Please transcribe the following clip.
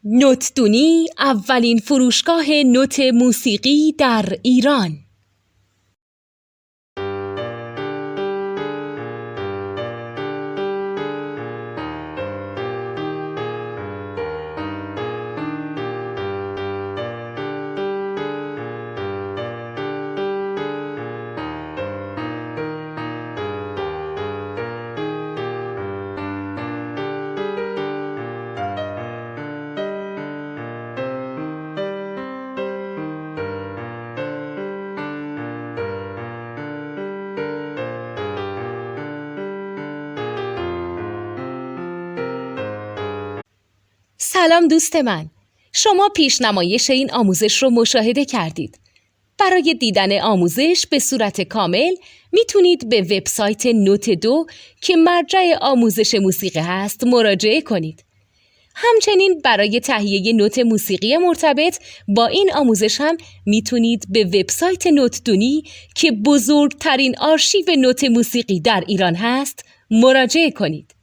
نوتدونی اولین فروشگاه نوت موسیقی در ایران. سلام دوست من، شما پیشنمایش این آموزش رو مشاهده کردید. برای دیدن آموزش به صورت کامل میتونید به وبسایت نوت 2 که مرجع آموزش موسیقی هست مراجعه کنید. همچنین برای تهیه نوت موسیقی مرتبط با این آموزش هم میتونید به وبسایت نوتدونی که بزرگترین آرشیو نوت موسیقی در ایران هست مراجعه کنید.